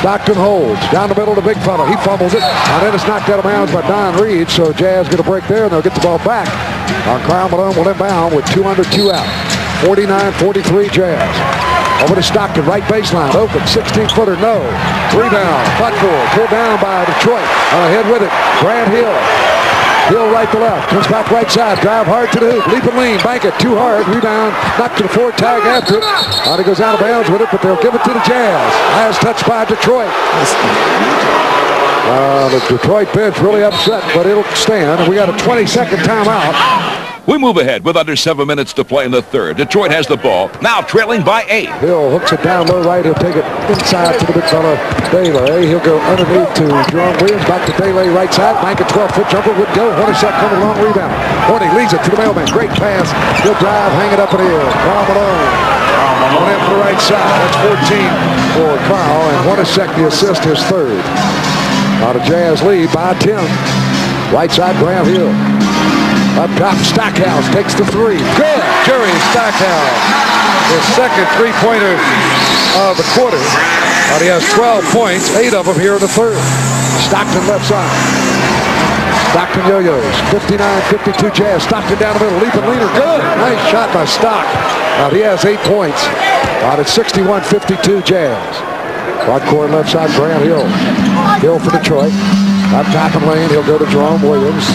Stockton holds. Down the middle to big fella. He fumbles it. And then it's knocked out of bounds by Don Reed. So Jazz get a break there, and they'll get the ball back. Carl Malone will inbound with 2 under, 2 out. 49-43 Jazz. Over to Stockton, right baseline. Open, 16-footer, no. Rebound, front court. Pulled down by Detroit. Ahead with it. Grant Hill. Hill right to left. Comes back right side. Drive hard to the hoop. Leap and lean. Bank it. Too hard. Rebound. Knocked to the floor. Tag after it. He goes out of bounds with it, but they'll give it to the Jazz. Last touch by Detroit. The Detroit bench really upset, but it'll stand. And we got a 20-second timeout. We move ahead with under 7 minutes to play in the third. Detroit has the ball, now trailing by 8. Hill hooks it down low right. He'll take it inside to the big fella, Daly. He'll go underneath to Jerome Williams. Back to Daly, right side. Bank a 12-foot jumper would go. Hornacek coming long rebound. Horny leads it to the mailman. Great pass. He'll drive, hang it up in the air. Carl Malone. On in for the right side. That's 14 for Carl. And Hornacek, the assist, his third. The Jazz lead by 10. Right side, Graham Hill. Up top, Stackhouse takes the three. Good. Jerry Stackhouse. His second three-pointer of the quarter. He has 12 points, 8 of them here in the third. Stockton left side. Stockton yo-yos. 59-52 Jazz. Stockton down the middle. Leaping leaner. Good. Nice shot by Stock. He has 8 points. It's 61-52 Jazz. Front court left side, Graham Hill. Hill for Detroit. Up top and lane, he'll go to Jerome Williams.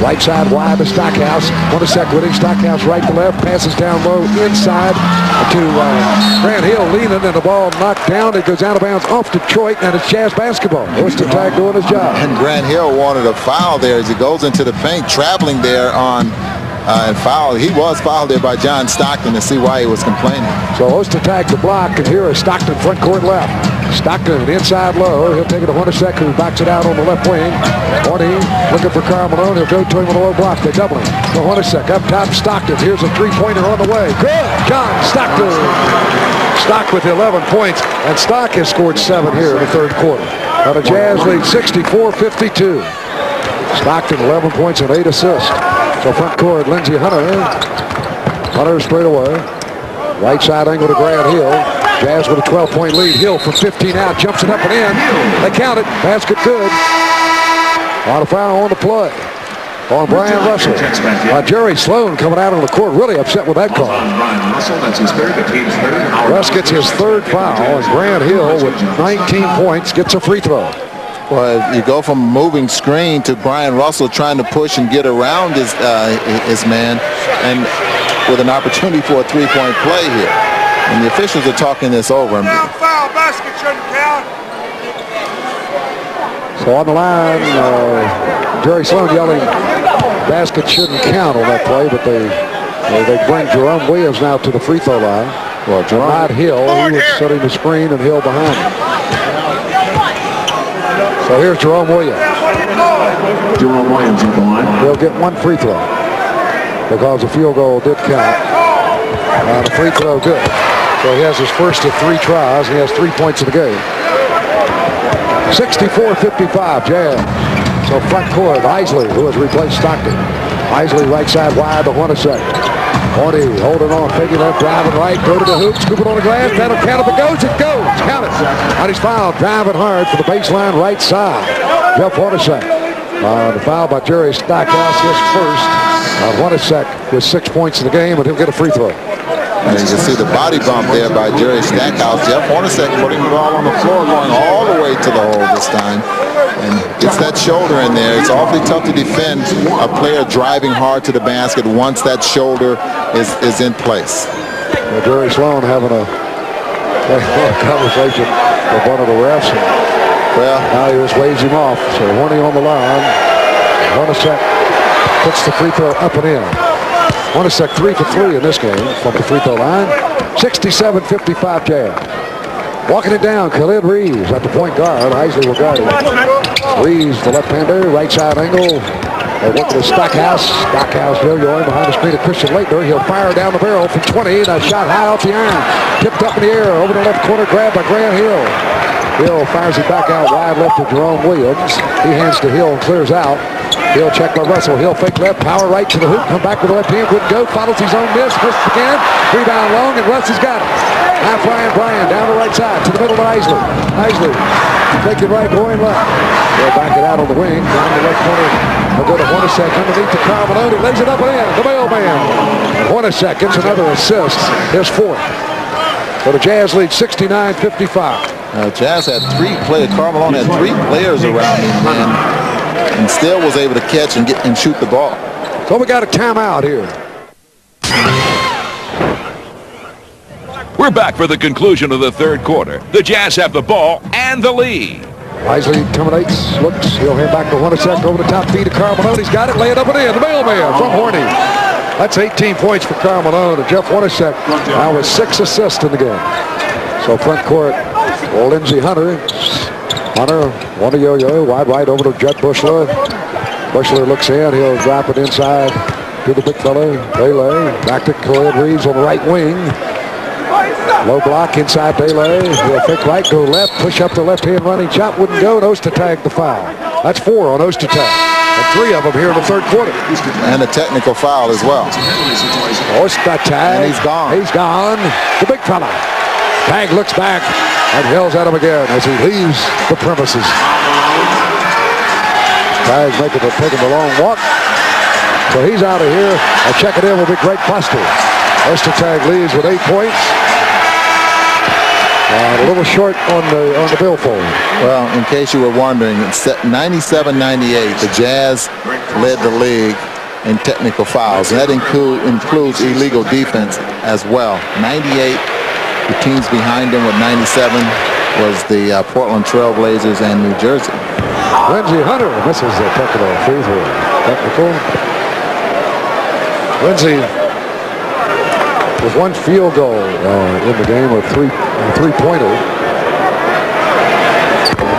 Right side wide to Stockhouse. Hornacek with him. Stockhouse right to left. Passes down low inside to Grant Hill leaning, and the ball knocked down. It goes out of bounds off Detroit, and it's Jazz basketball. What's the tag doing his job? And Grant Hill wanted a foul there as he goes into the paint, traveling there on and foul. He was fouled there by John Stockton, to see why he was complaining. So Ostertag the block, and here is Stockton front court left. Stockton inside low. He'll take it to Hornacek, who backs it out on the left wing. Horny looking for Carl Malone. He'll go to him on the low block. They double him. So Hornacek up top. Stockton. Here's a three-pointer on the way. Good. John Stockton. Stock with 11 points, and Stock has scored 7 here in the third quarter. The Jazz lead 64-52. Stockton 11 points and 8 assists. So front court, Lindsey Hunter. Hunter straight away. Right side angle to Grant Hill. Jazz with a 12-point lead. Hill from 15 out, jumps it up and in. They count it. Basket good. On a foul on the play. On Brian Russell. Jerry Sloan coming out on the court, really upset with that call. Russ gets his third foul, and Grant Hill with 19 points gets a free throw. Well, you go from moving screen to Brian Russell trying to push and get around his man, and with an opportunity for a three-point play here. And the officials are talking this over. Foul, basket shouldn't count. So on the line, Jerry Sloan yelling, basket shouldn't count on that play, but they bring Jerome Williams now to the free throw line. Well, Jerome Hill, he was setting the screen, and Hill behind him. So here's Jerome Williams. Jerome Williams at the line. He'll get one free throw because the field goal did count. The free throw good. So he has his first of 3 tries. He has 3 points in the game. 64-55 Jazz. So front court, Isley, who has replaced Stockton. Isley right side wide to Hornacek. Horny holding on, faking left, driving right, go to the hoop, scooping on the glass, that'll count if it goes, count it. And he's fouled, driving hard for the baseline right side. Jeff Hornacek. The foul by Jerry Stackhouse, his first. Hornacek with 6 points in the game, and he'll get a free throw. And you can see the body bump there by Jerry Stackhouse. Jeff Hornacek putting the ball on the floor, going all the way to the hole this time. And gets that shoulder in there. It's awfully tough to defend a player driving hard to the basket once that shoulder is in place. Well, Jerry Sloan having a conversation with one of the refs. Well, now he just waves him off. So Horny on the line. Hornacek puts the free throw up and in. Hornacek 3 for 3 in this game from the free throw line. 67-55 Jazz. Walking it down, Khalid Reeves at the point guard. Isley will guard him. Reeves, the left-hander, right side angle. They look to Stockhouse. Stockhouse yo-yoing behind the screen of Christian Laettner. He'll fire down the barrel from 20. And a shot high off the iron. Tipped up in the air over the left corner, grabbed by Grant Hill. Hill fires it back out wide left to Jerome Williams. He hands to Hill and clears out. He'll check by Russell. He'll fake left, power right to the hoop, come back with the left hand, wouldn't go, follows his own miss, misses again, rebound long, and Russ has got it. Now flying Bryan down the right side to the middle of Isley. Isley, take it right, going left. They'll back it out on the wing, down the left corner. They'll go to Hornacek underneath to Karl Malone. He lays it up and in. The mailman. Hornacek gets another assist. His fourth. So the Jazz lead 69-55. Jazz had three players. Karl Malone had three players around him and still was able to catch and shoot the ball. So we got a timeout here. We're back for the conclusion of the third quarter. The Jazz have the ball and the lead. Isley terminates, looks, he'll hand back to Hornacek over the top feed to Karl Malone. He's got it, lay it up and in. The mailman from Horny. That's 18 points for Karl Malone. And Jeff Hornacek now with 6 assists in the game. So front court, Lindsey Hunter. Hunter, one to Yo-Yo, wide right over to Jett Bushler. Bushler looks in, he'll drop it inside to the big fella. Bailey, back to Khalid Reeves on the right wing. Low block inside Bailey. He'll fake right, go left, push up the left-hand running shot, wouldn't go, and Ostertag the foul. That's 4 on Ostertag. And 3 of them here in the third quarter. And a technical foul as well. Ostertag. And he's gone. He's gone. The big fella. Tag looks back and yells at him again as he leaves the premises. Tag's taking the long walk. So he's out of here. I'll check it in with a Greg Buster. Ostertag leads with 8 points. A little short on the billfold. Well, in case you were wondering, it's 97-98. The Jazz led the league in technical fouls, and that includes illegal defense as well. 98, the teams behind them with 97 was the Portland Trail Blazers and New Jersey. Lindsey Hunter misses a technical free throw. Technical. Lindsey with 1 field goal in the game, a three-pointer.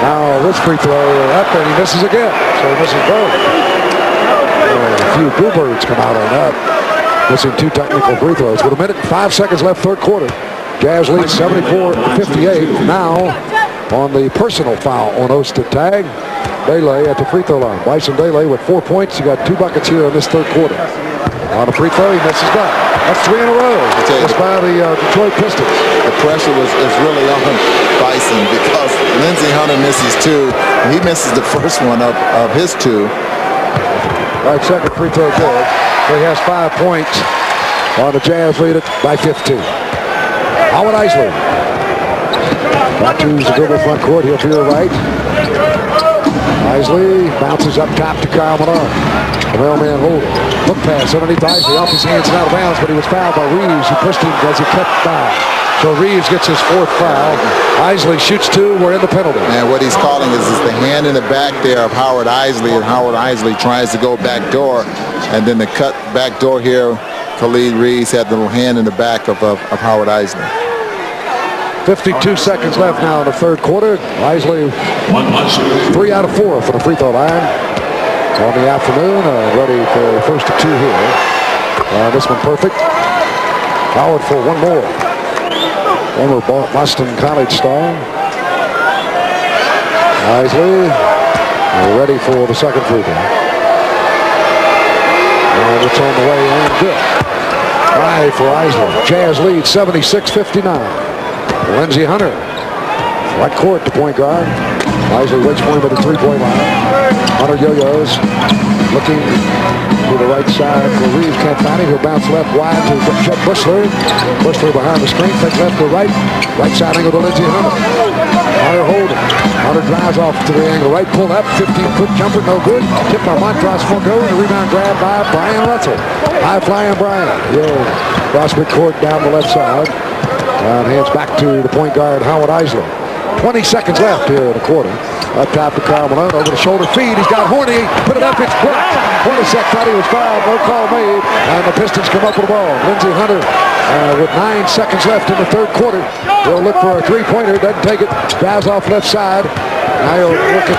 Now this free throw up, and he misses again. So he misses both. A few bluebirds come out on that. Missing 2 technical free throws. With 1 minute and 5 seconds left, third quarter. Jazz lead 74-58. Now on the personal foul on Ostertag. Bailey at the free throw line. Bryson Bailey with 4 points. He got 2 buckets here in this third quarter. On the free throw, he misses that. That's 3 in a row. It's by the Detroit Pistons. The pressure is really on Bryson because Lindsey Hunter misses 2. He misses the first one of his 2. Right, second free throw good. So he has 5 points on the Jazz lead it by 15. Howard Isley. Back to the dribble front court. He'll feel right. Isley bounces up top to Karl Malone. The mailman hold. Look pass underneath Isley, off his hands and out of bounds, but he was fouled by Reeves, who pushed him as he kept by. So Reeves gets his 4th foul. Isley shoots 2. We're in the penalty. And what he's calling is the hand in the back there of Howard Isley, and Howard Isley tries to go back door, and then the cut back door here, Khalid Reeves had the little hand in the back of Howard Isley. 52 seconds left now in the third quarter. Isley 3 out of 4 for the free throw line. On the afternoon, ready for the first of 2 here. This one perfect. Howard for 1 more. Former Boston College star. Isley ready for the second free throw. And it's on the way and good. 5 for Isley. Jazz lead 76-59. Lindsey Hunter. Right court to point guard. Isley waits for him at the 3-point line. Hunter yo-yos. Looking to the right side for Reeves. Can't find him. He'll bounce left wide to Jett Bushler. Bushler behind the screen. Fake left to right. Right side angle to Lindsey Hunter. Hunter holding. Hunter drives off to the angle. Right pull up. 15-foot jumper. No good. Tip by Montross for go. And a rebound grab by Bryan Russell. High flying Bryan. Cross midcourt down the left side. Hands back to the point guard, Howard Isley. 20 seconds left here in the quarter. Up top to Karl Malone, over the shoulder feed. He's got Horny. Put it up, it's blocked. Hornacek thought he was fouled. No call made. And the Pistons come up with the ball. Lindsey Hunter with 9 seconds left in the third quarter. He'll look for a 3-pointer. Doesn't take it. Drives off left side. Now he'll look at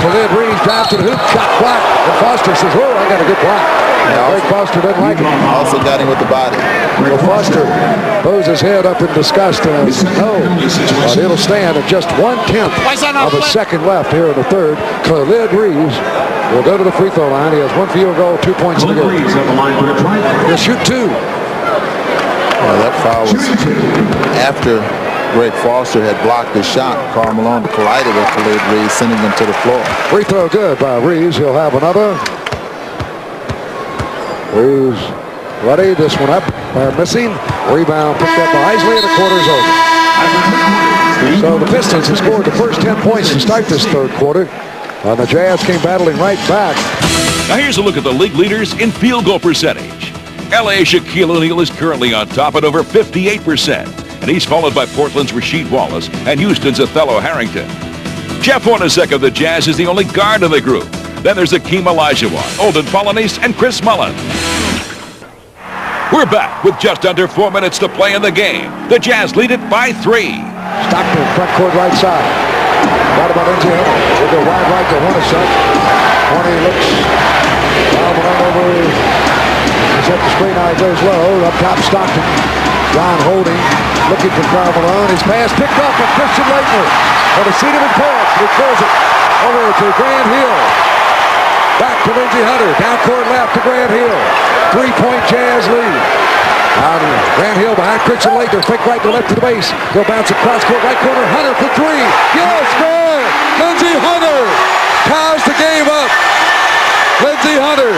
Khalid Reeves. Drives to the hoop. Shot blocked. And Foster says, "Oh, I got a good block." Greg Foster doesn't like it. Also got him with the body. Well, Foster throws his head up in disgust and says, no. But it'll stand at just 1/10 of a second left here in the third. Khalid Reeves will go to the free throw line. He has 1 field goal, 2 points in the game. He'll shoot 2. That foul was after Greg Foster had blocked his shot. Karl Malone collided with Khalid Reeves, sending him to the floor. Free throw good by Reeves. He'll have another. Reeves ready. This one up. Missing. Rebound picked up by Isley, and the quarter's over. So the Pistons have scored the first 10 points to start this third quarter. And the Jazz came battling right back. Now here's a look at the league leaders in field goal percentage. LA's Shaquille O'Neal is currently on top at over 58%. And he's followed by Portland's Rasheed Wallace and Houston's Othello Harrington. Jeff Hornacek of the Jazz is the only guard of the group. Then there's Akeem Olajuwon, Olden Polynice, and Chris Mullin. We're back with just under 4 minutes to play in the game. The Jazz lead it by 3. Stockton, front court right side. Right about into him. We'll go wide right to Hornacek. Horny looks. Malone over. He's at the screen. Now he goes low. Up top, Stockton. John Holding. Looking for Karl Malone. His pass picked up by Christian Laettner. On the seat of his pants. He throws it over to Grant Hill. Back to Lindsey Hunter. Down court left to Grant Hill. 3-point Jazz lead. Grant Hill behind Christian Laettner. Fake right to left to the base. He'll bounce across court. Right corner. Hunter for 3. Yes, good. Lindsey Hunter ties the game up. Lindsey Hunter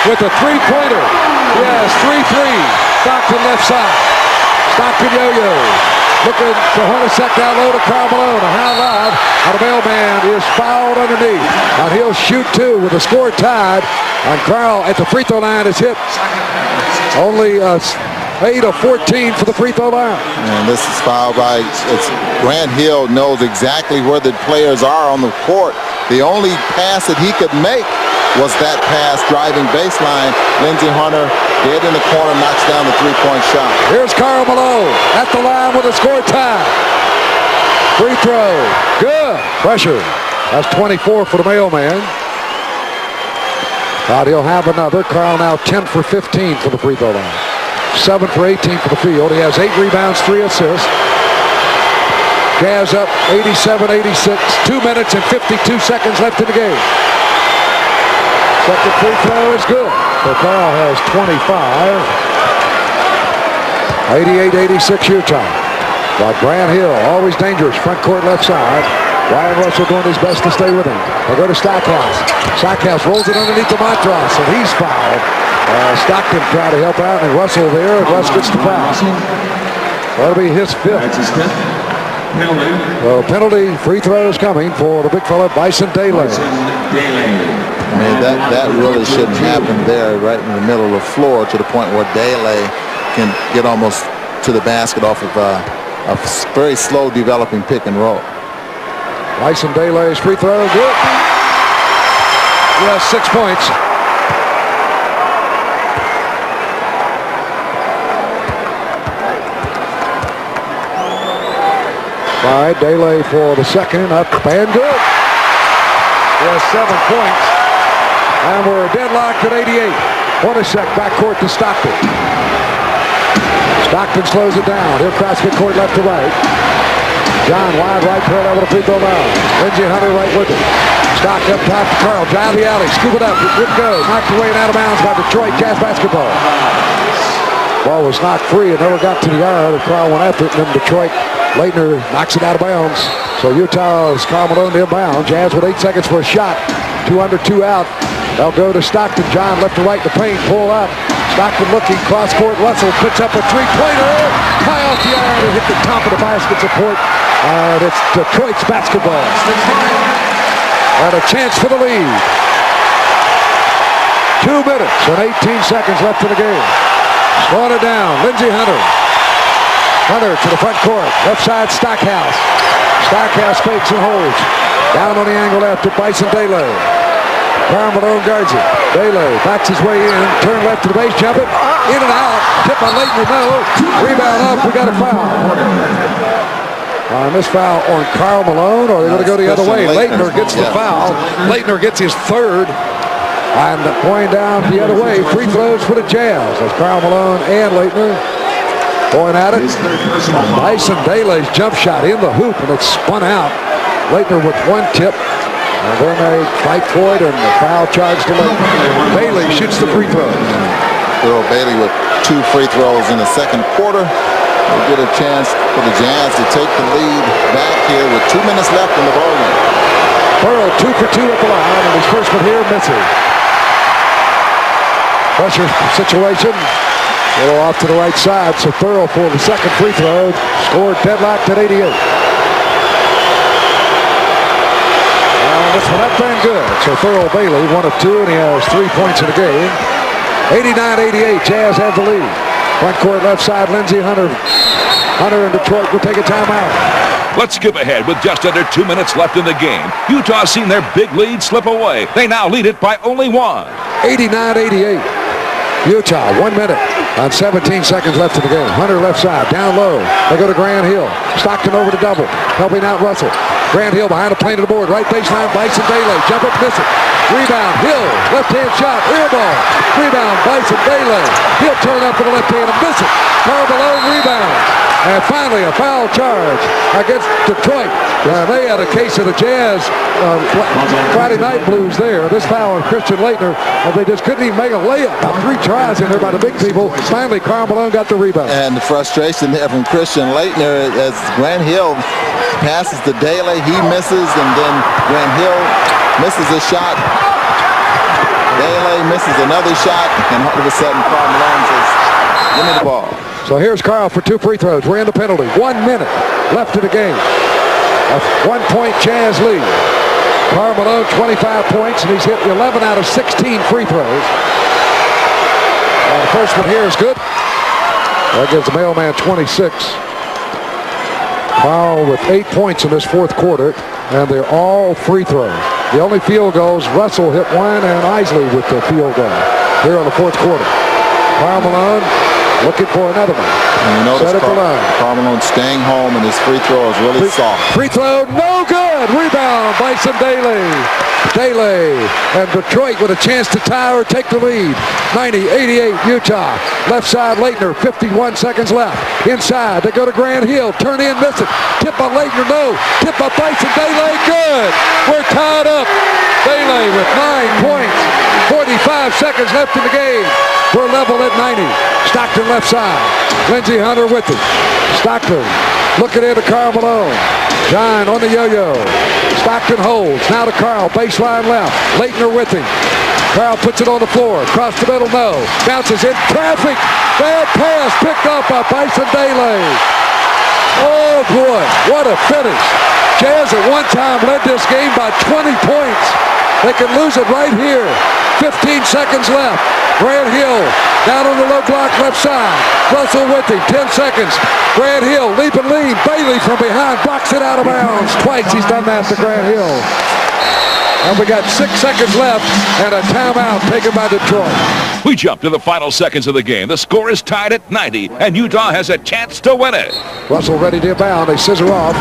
with a 3-pointer. Yes, 3-3. Stockton left side. Stockton yo-yo. Looking for Hornacek down low to Karl Malone. A high lob. And the mailman is fouled underneath. And he'll shoot 2 with the score tied. And Karl at the free throw line is hit. Only 8 of 14 for the free throw line. And this is fouled by, Grant Hill knows exactly where the players are on the court. The only pass that he could make was that pass driving baseline. Lindsey Hunter dead in the corner, knocks down the 3-point shot. Here's Karl Malone at the line with a score tie. Free throw. Good. Pressure. That's 24 for the mailman. He'll have another. Karl now 10 for 15 for the free throw line. 7 for 18 for the field. He has 8 rebounds, 3 assists. Jazz up 87-86. 2 minutes and 52 seconds left in the game. Second free throw is good. So Karl has 25. 88-86 Utah. But Grant Hill, always dangerous. Front court left side. Ryan Russell doing his best to stay with him. They go to Stackhouse. Stackhouse rolls it underneath the Montross, and he's fouled. Stockton trying to help out, and Russell there, and Russ gets the foul. That'll be his 5th. So penalty, free throws coming for the big fella, Bison Daly. I mean, that really shouldn't happen there, right in the middle of the floor, to the point where Daly can get almost to the basket off of a very slow developing pick and roll. Bison Daly's free throw, good. Yes, 6 points. All right, Daly for the second, up and good. Yes, 7 points. And we're deadlocked at 88. Hornacek backcourt to Stockton. Stockton slows it down. He'll cross midcourt left to right. John wide right, curl over the free throw line. Lindsey Hunter right with it. Stock up top to Karl. Drive the alley. Scoop it up. Good go. Knocked away and out of bounds by Detroit Jazz basketball. Ball was knocked free and never got to the yard. And Karl went after it. And then Detroit, Laettner knocks it out of bounds. So Utah's Karl Malone inbound. Jazz with 8 seconds for a shot. 2 under, 2 out. They'll go to Stockton. John left to right to paint. Pull up. Stockton looking. Cross court. Russell puts up a 3-pointer. High off the iron and hit the top of the basket support. It's Detroit's basketball. And a chance for the lead. 2 minutes and 18 seconds left in the game. Slowing it down. Lindsey Hunter. Hunter to the front court. Left side Stackhouse. Stackhouse fakes and holds. Down on the angle left to Bison Daly. Karl Malone guards it. Daly backs his way in. Turn left to the base. Jump it. In and out. Tip by Laettner. No. Rebound up. We got a foul. This foul on Karl Malone, or are they going to go the other way? Laettner gets the foul. Laettner gets his 3rd. And going down the other way, free throws for the Jazz. That's Karl Malone and Leitner going at it. Bison Bailey's jump shot in the hoop, and it's spun out. Leitner with one tip, and then they fight for it, and the foul charge to Leitner. Bailey shoots the free throw. Earl Bailey with 2 free throws in the second quarter. We'll get a chance for the Jazz to take the lead back here with 2 minutes left in the ballgame. Burrow 2 for 2 at the line, and his first one here misses. Pressure situation. A little off to the right side, so Thurl for the second free throw. Scored deadlocked at 88. This one up and good. So Thurl Bailey, 1 of 2, and he has 3 points in the game. 89-88, Jazz have the lead. Front court left side, Lindsey Hunter. Hunter in Detroit will take a timeout. Let's skip ahead with just under 2 minutes left in the game. Utah's seen their big lead slip away. They now lead it by only 1. 89-88. Utah, 1 minute on 17 seconds left in the game. Hunter left side, down low. They go to Grant Hill. Stockton over to double, helping out Russell. Grant Hill behind the plane of the board. Right baseline, Bison Bailey. Jump up, miss it. Rebound, Hill. Left-hand shot, air ball. Rebound, Bison Bailey. He'll turn up with the left hand and miss it. Karl Malone rebound. And finally, a foul charge against Detroit. They had a case of the Jazz Friday night blues there. This foul on Christian Leitner. They just couldn't even make a layup. About 3 tries in there by the big people. Finally, Karl Malone got the rebound. And the frustration there from Christian Leitner as Grant Hill passes to Daly. He misses, and then Grant Hill misses a shot. Daly misses another shot, and all of a sudden, Karl Malone says, "Give me the ball." So here's Karl for 2 free throws. We're in the penalty. 1 minute left in the game. A 1-point Jazz lead. Karl Malone, 25 points, and he's hit 11 out of 16 free throws. The first one here is good. That gives the mailman 26. Karl with 8 points in this fourth quarter, and they're all free throws. The only field goals, Russell hit 1, and Isley with the field goal here in the fourth quarter. Karl Malone looking for another one. And you notice Karl Malone staying home, and his free throw is really soft. Free throw, no good. Rebound, Bison Bailey. Daly and Detroit with a chance to tie or take the lead. 90-88 Utah. Left side Leitner, 51 seconds left. Inside, they go to Grant Hill. Turn in, miss it. Tip by Leitner, no. Tip by Bison Bailey, good. We're tied up. Bailey with 9 points. 45 seconds left in the game. We're level at 90. Stockton left side. Lindsey Hunter with it. Stockton looking into Karl Malone. John on the yo-yo. Stockton holds. Now to Karl. Baseline left. Leitner with him. Karl puts it on the floor. Across the middle, no. Bounces in traffic. Bad pass picked off by Bison Bailey. Oh, boy. What a finish. Jazz at one time led this game by 20 points. They can lose it right here. 15 seconds left. Grant Hill down on the low block left side. Russell with him. 10 seconds. Grant Hill leap and lead. Bailey from behind blocks it out of bounds. Twice he's done that to Grant Hill. And we got 6 seconds left and a timeout taken by Detroit. We jump to the final seconds of the game. The score is tied at 90, and Utah has a chance to win it. Russell ready to inbound. They scissor off.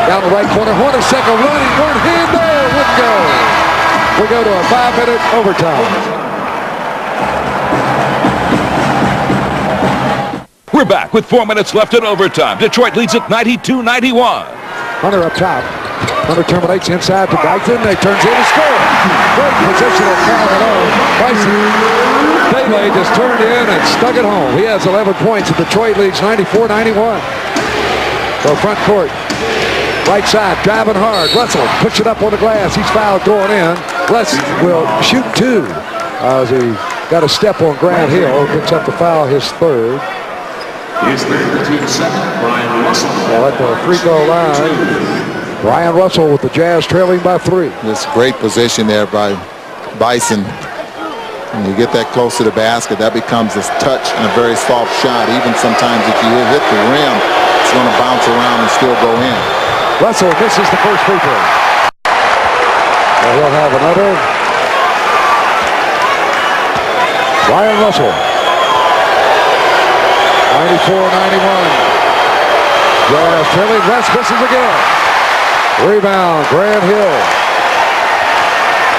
Down the right corner. Hornacek running. One hand there. Wouldn't go. We go to a 5-minute overtime. We're back with 4 minutes left in overtime. Detroit leads it 92-91. Hunter up top. Hunter terminates inside to Bison. They turns in and score. Great position of Karl Malone. Bison. Bailey just turned in and stuck it home. He has 11 points, and Detroit leads 94-91. So front court. Right side, driving hard. Russell puts it up on the glass. He's fouled going in. Les will shoot 2 as he got a step on Grant Hill. Picks up the foul, his third. He's there, the team second, Brian Russell. Well, at the free throw line, Brian Russell with the Jazz trailing by 3. This great position there by Bison. When you get that close to the basket, that becomes a touch and a very soft shot. Even sometimes if you hit the rim, it's going to bounce around and still go in. Russell misses the first free throw. And he'll have another. Brian Russell. 94-91. Jazz trailing. West misses again. Rebound, Grant Hill.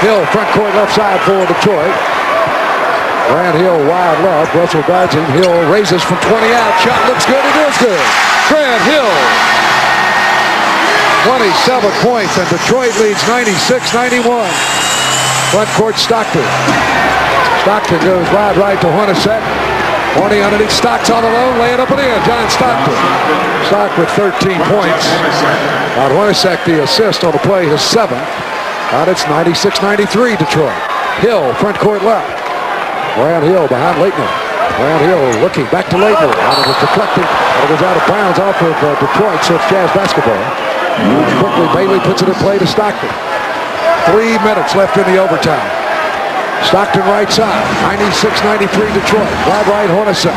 Hill, front court, left side for Detroit. Grant Hill, wide left. Russell guards him. Hill raises from 20 out. Shot looks good. It is good. Grant Hill. 27 points, and Detroit leads 96-91. Front court, Stockton. Stockton goes wide right to Hornacek. Horny underneath, Stocks all alone, laying up and in. John Stockton. Stock with 13 points. Hornacek, the assist on the play, his 7th. It's 96-93 Detroit. Hill, front court left. Grant Hill behind Leitner. Grant Hill looking back to Leitner. Out of the deflecting. It goes out of bounds off of Detroit, so it's Jazz basketball. Quickly, Bailey puts it in play to Stockton. 3 minutes left in the overtime. Stockton right side. 96-93 Detroit. Wide right, Hornacek.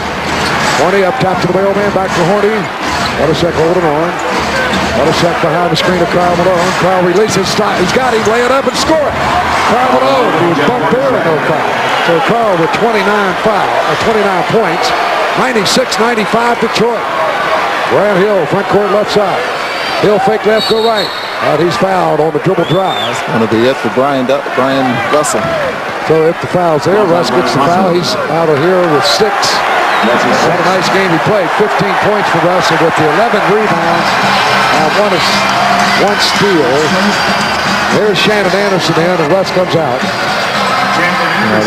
Horny up top to the mailman. Back to Horny. Hornacek holding on. Hornacek behind the screen of Karl Malone. Karl releases. He's got him. Lay it up and score it. Karl Malone. He was bumped there and no foul. So Karl with 29 points. 96-95 Detroit. Grant Hill, front court left side. Hill fake left, go right. And he's fouled on the dribble drive. That's going to be it for Brian Russell. So if the foul's there, Russ gets the foul. He's out of here with 6. What a nice game he played. 15 points for Russell with the 11 rebounds and one steal. There's Shannon Anderson in, and Russ comes out.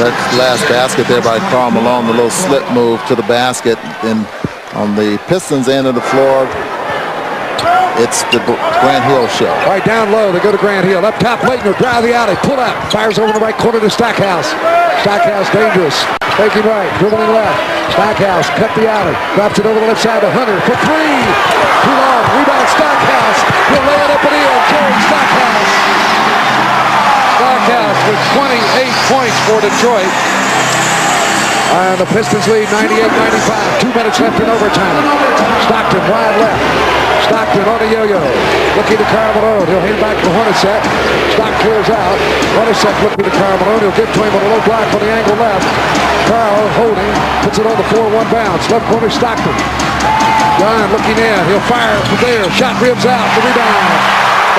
That last basket there by Karl Malone, the little slip move to the basket. And on the Pistons end of the floor, it's the Grant Hill show. Right down low, they go to Grant Hill. Up top, Leitner, drive the alley, pull out, fires over the right corner to Stackhouse. Stackhouse dangerous. Faking right, dribbling left. Stackhouse cut the alley, drops it over the left side to Hunter for 3. Too long, rebound Stackhouse. He'll lay it up and in. Jerry Stackhouse. Stackhouse with 28 points for Detroit. And the Pistons lead 98-95. 2 minutes left in overtime. Stockton wide left. Stockton on a yo-yo. Looking to Karl Malone. He'll hand back to Hornacek. Stock clears out. Hornacek looking to Karl Malone. He'll get to him on a low block on the angle left. Karl holding. Puts it on the 4-1 bounce. Left corner Stockton. John looking in. He'll fire from there. Shot ribs out. The rebound.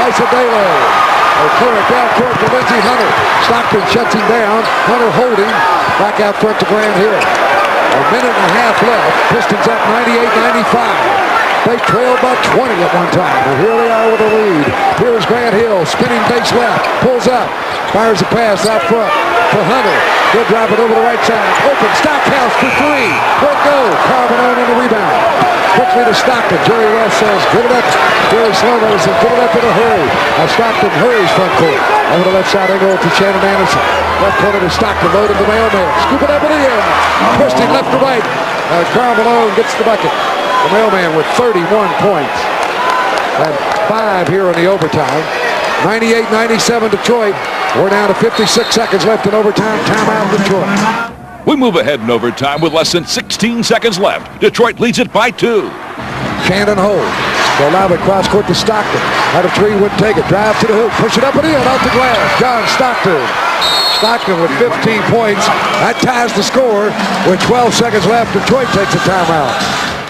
Vice Daly. They'll clear it down court to Lindsey Hunter. Stockton shuts him down. Hunter holding. Back out front to Grant Hill. A minute and a half left. Pistons up 98-95. They trailed by 20 at one time. And here they are with a lead. Here is Grant Hill. Spinning base left. Pulls up. Fires a pass out front to Hunter. He'll drive it over the right side. Open. Stackhouse for 3. Won't go. Karl Malone on the rebound. Quickly to Stockton. Jerry West says, give it up. Jerry Sloan says, give it up in a hurry. Now Stockton hurries front court. Over the left side, they go to Shannon Anderson. Left corner to Stockton. Low to the mailman. Scoop it up in the air. Twisting left to right. Karl Malone gets the bucket. The mailman with 31 points. And 5 here in the overtime. 98-97 Detroit. We're down to 56 seconds left in overtime. Timeout Detroit. We move ahead in overtime with less than 16 seconds left. Detroit leads it by 2. Shannon holds. They'll allow it cross court to Stockton. Out of 3 wouldn't take it. Drive to the hoop. Push it up and in. Off the glass. John Stockton. Stockton with 15 points. That ties the score. With 12 seconds left, Detroit takes a timeout.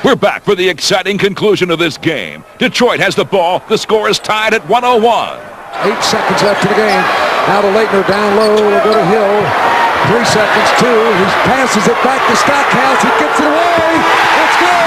We're back for the exciting conclusion of this game. Detroit has the ball. The score is tied at 101. 8 seconds left in the game. Now to Leitner down low. We'll go to Hill. 3 seconds, 2. He passes it back to Stackhouse. He gets it away. It's good.